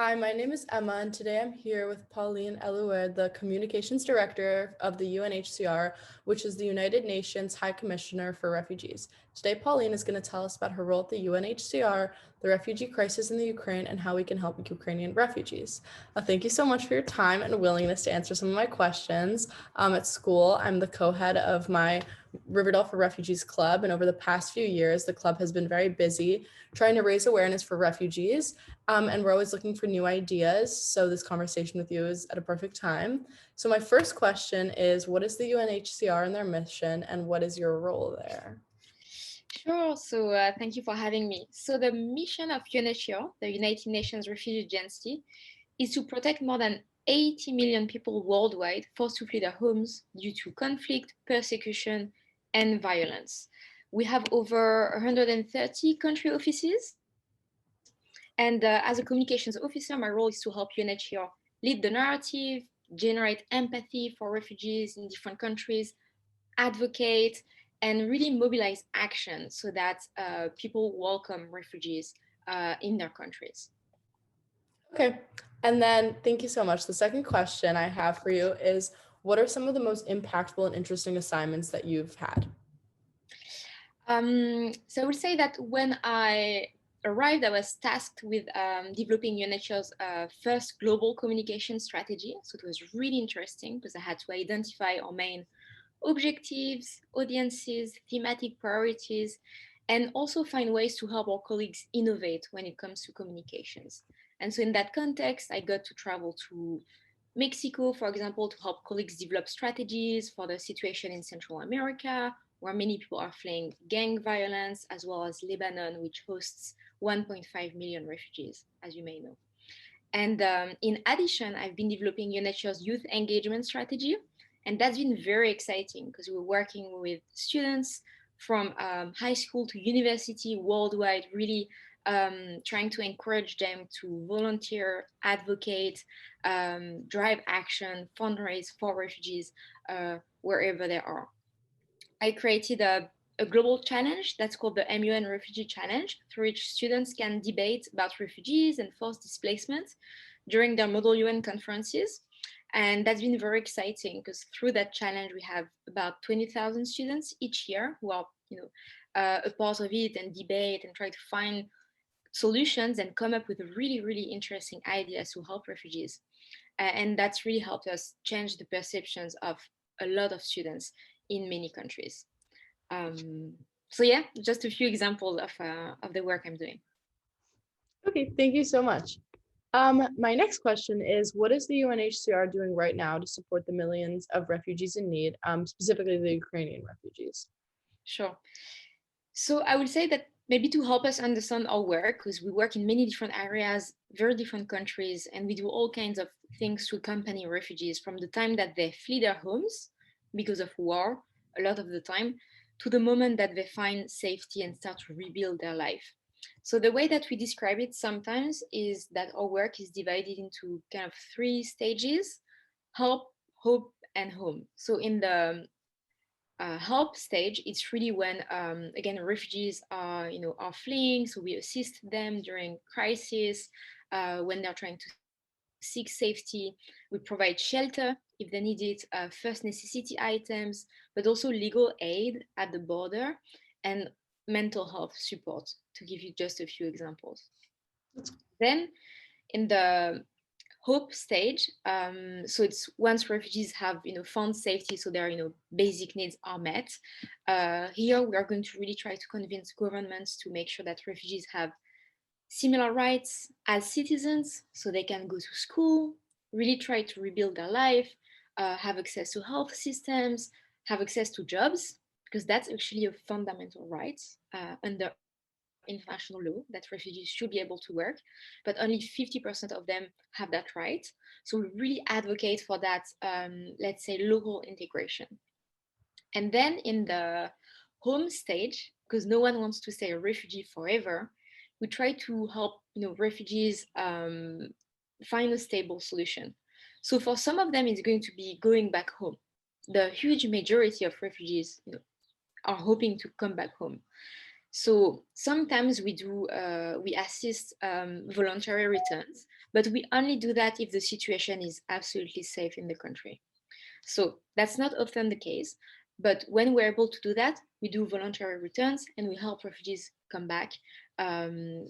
Hi, my name is Emma, and today I'm here with Pauline Elure, the Communications Director of the UNHCR, which is the United Nations High Commissioner for Refugees. Today, Pauline is going to tell us about her role at the UNHCR, the refugee crisis in the Ukraine, and how we can help Ukrainian refugees. Thank you so much for your time and willingness to answer some of my questions. At school, I'm the co-head of my Riverdale for Refugees Club, and over the past few years, the club has been very busy trying to raise awareness for refugees. And we're always looking for new ideas. So this conversation with you is at a perfect time. So my first question is, what is the UNHCR and their mission, and what is your role there? Sure. So thank you for having me. So the mission of UNHCR, the United Nations Refugee Agency, is to protect more than 80 million people worldwide forced to flee their homes due to conflict, persecution, and violence. We have over 130 country offices. And as a communications officer, my role is to help UNHCR lead the narrative, generate empathy for refugees in different countries, advocate, and really mobilize action so that people welcome refugees in their countries. Okay. And then thank you so much. The second question I have for you is, what are some of the most impactful and interesting assignments that you've had? So I would say that when I arrived, I was tasked with developing UNHCR's first global communication strategy. So it was really interesting because I had to identify our main objectives, audiences, thematic priorities, and also find ways to help our colleagues innovate when it comes to communications. And so, in that context, I got to travel to Mexico, for example, to help colleagues develop strategies for the situation in Central America, where many people are fleeing gang violence, as well as Lebanon, which hosts 1.5 million refugees, as you may know. And in addition, I've been developing UNHCR's youth engagement strategy. And that's been very exciting because we're working with students from high school to university worldwide, really trying to encourage them to volunteer, advocate, drive action, fundraise for refugees wherever they are. I created a global challenge that's called the MUN Refugee Challenge, through which students can debate about refugees and forced displacement during their Model UN conferences. And that's been very exciting because through that challenge, we have about 20,000 students each year who are, a part of it and debate and try to find solutions and come up with really, really interesting ideas to help refugees. And that's really helped us change the perceptions of a lot of students in many countries. So yeah, just a few examples of the work I'm doing. Okay, thank you so much. My next question is, what is the UNHCR doing right now to support the millions of refugees in need, specifically the Ukrainian refugees? Sure. So I would say that maybe to help us understand our work, because we work in many different areas, very different countries, and we do all kinds of things to accompany refugees from the time that they flee their homes because of war, a lot of the time, to the moment that they find safety and start to rebuild their life. So the way that we describe it sometimes is that our work is divided into kind of three stages: help, hope, and home. So in the help stage, it's really when again refugees are fleeing, so we assist them during crisis, when they're trying to seek safety. We provide shelter if they need it, first necessity items, but also legal aid at the border and mental health support, to give you just a few examples. Then in the hope stage, so it's once refugees have found safety, so their basic needs are met. Here we are going to really try to convince governments to make sure that refugees have similar rights as citizens, so they can go to school, really try to rebuild their life, have access to health systems, have access to jobs, because that's actually a fundamental right under international law, that refugees should be able to work, but only 50% of them have that right. So we really advocate for that, let's say, local integration. And then in the home stage, because no one wants to stay a refugee forever, we try to help refugees find a stable solution. So for some of them, it's going to be going back home. The huge majority of refugees are hoping to come back home. So sometimes we assist voluntary returns, but we only do that if the situation is absolutely safe in the country. So that's not often the case, but when we're able to do that, we do voluntary returns and we help refugees come back and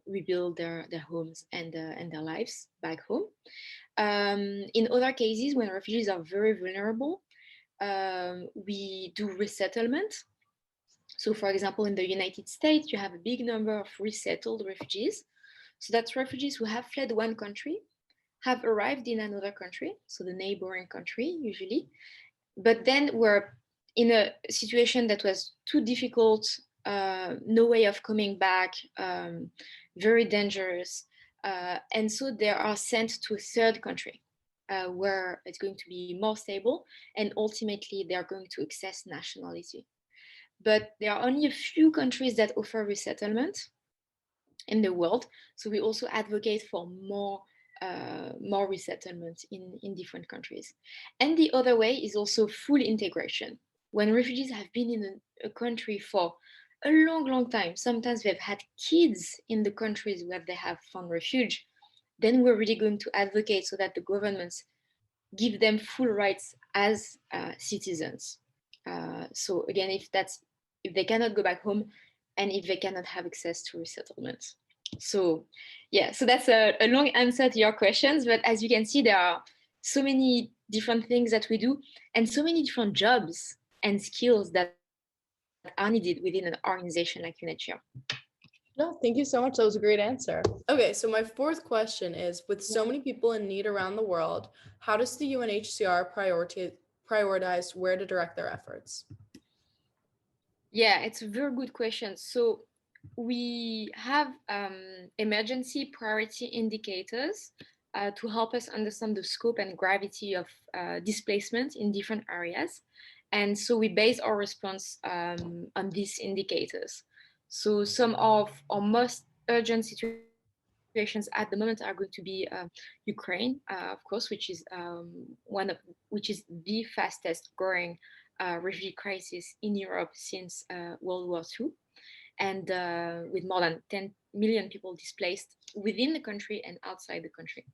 rebuild their homes and their lives back home. In other cases, when refugees are very vulnerable, we do resettlement. So, for example, in the United States, you have a big number of resettled refugees. So that's refugees who have fled one country, have arrived in another country, so the neighboring country usually, but then were in a situation that was too difficult, no way of coming back, very dangerous. And so they are sent to a third country where it's going to be more stable and ultimately they are going to access nationality. But there are only a few countries that offer resettlement in the world. So we also advocate for more resettlement in different countries. And the other way is also full integration. When refugees have been in a country for a long time, sometimes they've had kids in the countries where they have found refuge, then we're really going to advocate so that the governments give them full rights as citizens. So again, if they cannot go back home and if they cannot have access to resettlement. So yeah, so that's a long answer to your questions, but as you can see, there are so many different things that we do and so many different jobs and skills that are needed within an organization like UNHCR. No, thank you so much. That was a great answer. Okay, so my fourth question is, with so many people in need around the world, how does the UNHCR prioritize where to direct their efforts? Yeah, it's a very good question. So we have emergency priority indicators to help us understand the scope and gravity of displacement in different areas. And so we base our response on these indicators. So some of our most urgent situations at the moment are going to be Ukraine, of course, which is the fastest growing refugee crisis in Europe since World War II, and with more than 10 million people displaced within the country and outside the country.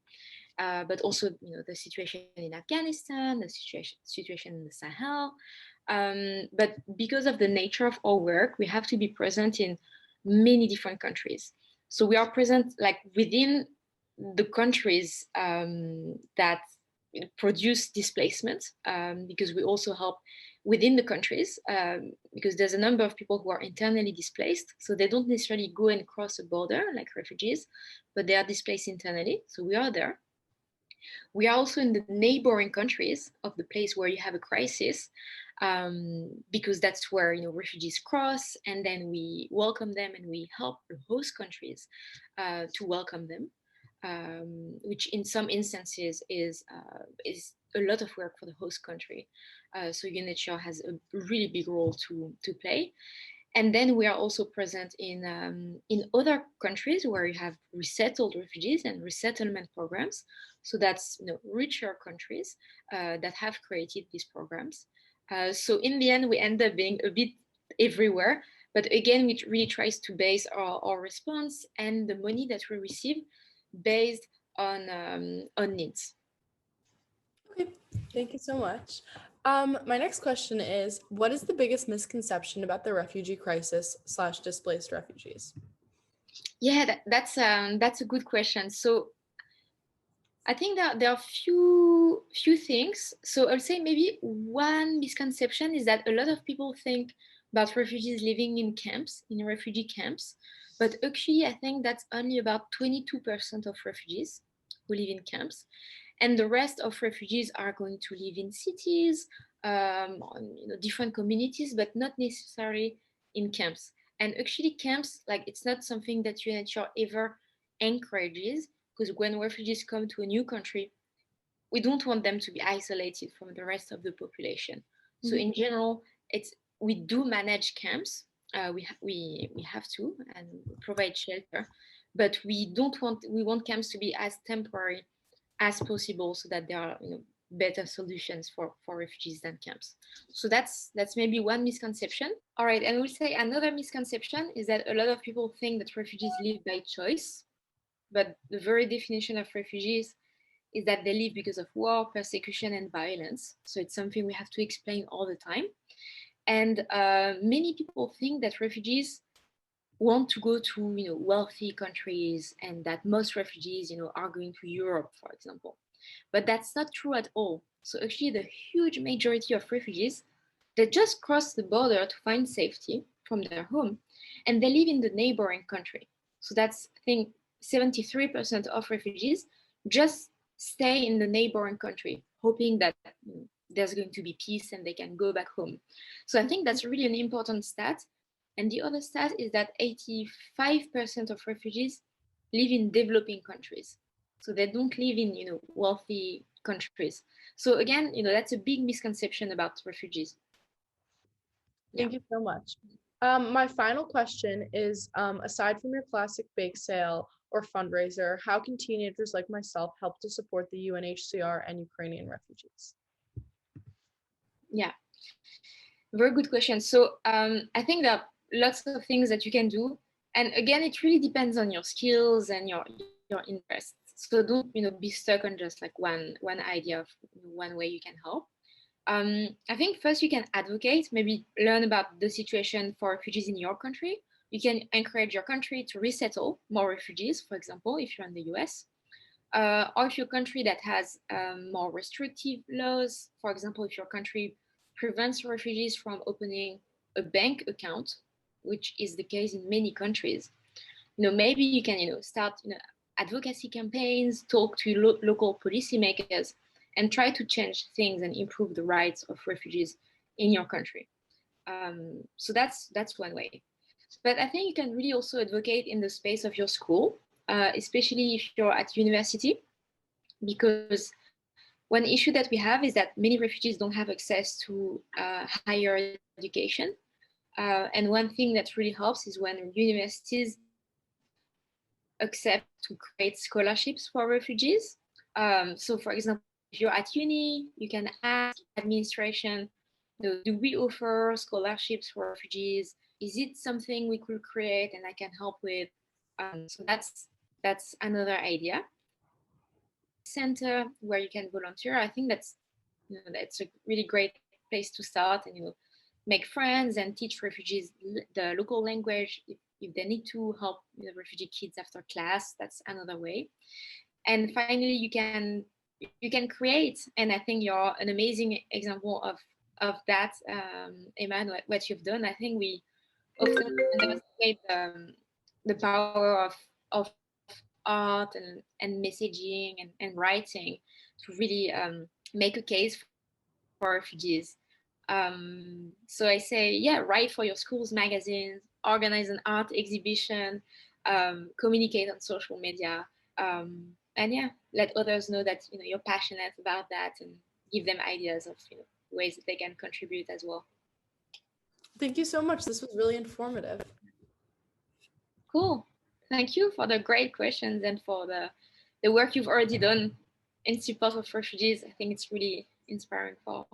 But also, the situation in Afghanistan, the situation in the Sahel. But because of the nature of our work, we have to be present in many different countries. So we are present like within the countries that produce displacement, because we also help within the countries, because there's a number of people who are internally displaced. So they don't necessarily go and cross a border like refugees, but they are displaced internally. So we are there. We are also in the neighboring countries of the place where you have a crisis, because that's where refugees cross, and then we welcome them and we help the host countries to welcome them, which in some instances is a lot of work for the host country. So UNHCR has a really big role to play. And then we are also present in other countries where you have resettled refugees and resettlement programs. So that's richer countries that have created these programs. So in the end, we end up being a bit everywhere. But again, we really tries to base our response and the money that we receive based on needs. Okay, thank you so much. My next question is, what is the biggest misconception about the refugee crisis / displaced refugees? Yeah, that's a good question. So I think that there are few things. So I'll say maybe one misconception is that a lot of people think about refugees living in camps, in refugee camps, but actually I think that's only about 22% of refugees who live in camps, and the rest of refugees are going to live in cities, different communities, but not necessarily in camps. And actually camps, like, it's not something that UNHCR ever encourages, because when refugees come to a new country, we don't want them to be isolated from the rest of the population. Mm-hmm. So in general, we do manage camps. We have to and provide shelter, but we want camps to be as temporary as possible, so that there are better solutions for refugees than camps. So that's maybe one misconception. All right, and we'll say another misconception is that a lot of people think that refugees live by choice, but the very definition of refugees is that they leave because of war, persecution, and violence. So it's something we have to explain all the time. And many people think that refugees want to go to wealthy countries, and that most refugees are going to Europe, for example. But that's not true at all. So actually, the huge majority of refugees, they just cross the border to find safety from their home, and they live in the neighboring country. So that's, I think, 73% of refugees just stay in the neighboring country, hoping that there's going to be peace and they can go back home. So I think that's really an important stat. And the other stat is that 85% of refugees live in developing countries. So they don't live in, wealthy countries. So again, that's a big misconception about refugees. Thank you so much. My final question is, aside from your classic bake sale or fundraiser, how can teenagers like myself help to support the UNHCR and Ukrainian refugees? Yeah, very good question. So I think there are lots of things that you can do. And again, it really depends on your skills and your interests. So don't be stuck on just like one idea of one way you can help. I think first you can advocate, maybe learn about the situation for refugees in your country. You can encourage your country to resettle more refugees, for example, if you're in the US. Or if your country that has more restrictive laws, for example, if your country prevents refugees from opening a bank account, which is the case in many countries, maybe you can start advocacy campaigns, talk to local policymakers, and try to change things and improve the rights of refugees in your country. So that's one way. But I think you can really also advocate in the space of your school, especially if you're at university, because one issue that we have is that many refugees don't have access to higher education. And one thing that really helps is when universities accept to create scholarships for refugees. So for example, if you're at uni, you can ask administration, do we offer scholarships for refugees? Is it something we could create and I can help with? So that's another idea. Center where you can volunteer. I think that's a really great place to start and make friends and teach refugees the local language if they need to help refugee kids after class. That's another way. And finally, you can create, and I think you're an amazing example of that, Emma, what you've done. I think we often underestimate the power of art and messaging and writing to really make a case for refugees. So I say, yeah, write for your school's magazines, organize an art exhibition, communicate on social media, and yeah, let others know that you're passionate about that, and give them ideas of ways that they can contribute as well. Thank you so much. This was really informative. Cool. Thank you for the great questions and for the work you've already done in support of refugees. I think it's really inspiring for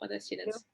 other students.